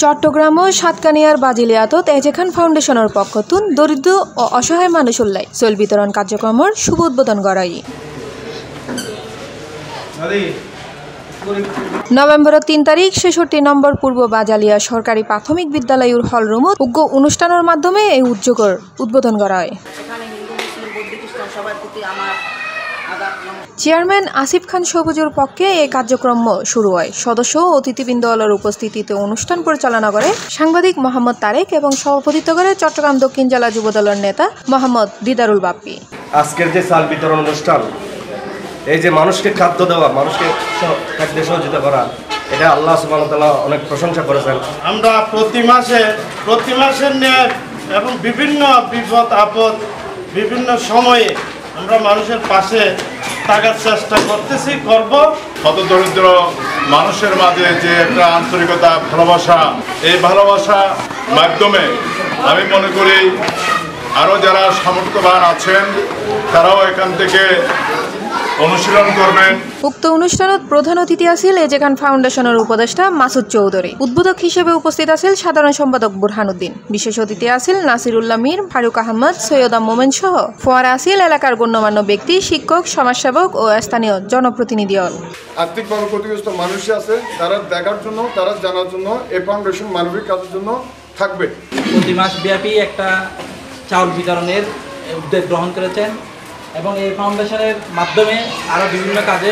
চট্টগ্রাম ও সাতকানিয়ার বাজিলিয়াতত এজেখান ফাউন্ডেশনের পক্ষতুন দরিদ্র ও অসহায় মানুষুল্লাই চল বিতরণ কার্যক্রমের শুভ উদ্বোধন করাই নভেম্বরের 3 তারিখ 66 নম্বর পূর্ব বাজালিয়া সরকারি প্রাথমিক বিদ্যালয়ের হলরুমত উগ্র অনুষ্ঠানের মাধ্যমে এই উদ্যোগের উদ্বোধন করা হয়। চেয়ারম্যান আসিফ খান সবুজের পক্ষে এই কার্যক্রম শুরু হয়। সদস্য ও অতিথিবৃন্দর উপস্থিতিতে অনুষ্ঠান পরিচালনা করে সাংবাদিক মোহাম্মদ তারেক এবং সভাপতিত্ব করে চট্টগ্রাম দক্ষিণ জেলা যুবদলের নেতা মোহাম্মদ দিদারুল বাপ্পি। আজকের যে চাল বিতরণ অনুষ্ঠান, এই যে মানুষকে খাদ্য দেওয়া, মানুষকে খাদ্যে সহযোগিতা করা, এটা আল্লাহ সুবহানাহু ওয়া তাআলা অনেক প্রশংসা করেছেন। আমরা প্রতি মাসের ন্যায় এবং বিভিন্ন বিপদ আপদ বিভিন্ন সময়ে আমরা মানুষের পাশে থাকার চেষ্টা করতেছি, করব। কত দরিদ্র মানুষের মাঝে যে একটা আন্তরিকতা, ভালোবাসা, এই ভালোবাসা মাধ্যমে আমি মনে করি আরও যারা সামর্থ্যবান আছেন তারাও এখান থেকে অনুশীলন করবেন। উক্ত অনুষ্ঠানত প্রধান অতিথি আছিল এজেখান ফাউন্ডেশনের উপদেষ্টা মাসুদ চৌধুরী। উদ্বোধক হিসেবে উপস্থিত আছিল সাধারণ সম্পাদক বুরহানুদ্দিন। বিশেষ অতিথি আছিল নাসিরুল্লাহ মীর, ফারুক আহমদ, সৈয়দা মোমেন সহ ফোয়ারা আছিল এলাকার গণ্যমান্য ব্যক্তি, শিক্ষক, সমাজসেবক ও স্থানীয় জনপ্রতিনিধি। আর্থিকভাবে ক্ষতিগ্রস্ত মানুষ আছে, তারা দেখার জন্য, তারা জানার জন্য এই ফাউন্ডেশন মানবিক কাজের জন্য থাকবে। প্রতি মাস ব্যাপী একটা চাউল বিতরণের উদ্যোগ গ্রহণ করেছেন এবং এই ফাউন্ডেশনের মাধ্যমে আরও বিভিন্ন কাজে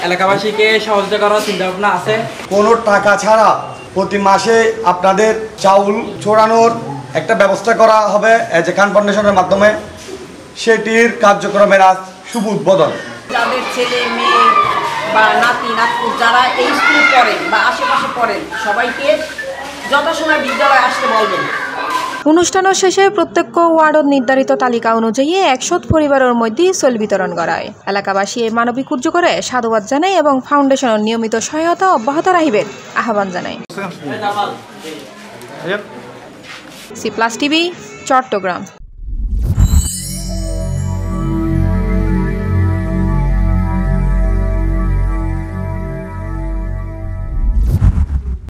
এলাকাবাসীকে সহযোগিতা করার চিন্তাভাবনা আছে। কোনো টাকা ছাড়া প্রতি মাসে আপনাদের চাউল ছড়ানোর একটা ব্যবস্থা করা হবে এজেখান ফাউন্ডেশনের মাধ্যমে। সেটির কার্যক্রমের আজ শুভ উদ্বোধন। যাদের ছেলে মেয়ে বা নাতি নাতনি যারা এই স্কুলে পড়েন বা আশেপাশে পড়েন সবাইকে যথাসময়ে বিদ্যালয়ে আসতে বলবেন। অনুষ্ঠানের শেষে প্রত্যেক ওয়ার্ডত নির্ধারিত তালিকা অনুযায়ী 100 পরিবারের মধ্যে চল বিতরণ করায়। এলাকাবাসী এই মানবিক উদ্যোগরে সাধুবাদ জানায় এবং ফাউন্ডেশনের নিয়মিত সহায়তা অব্যাহত রাখিবে আহ্বান জানায়। C+ TV, Chittagong.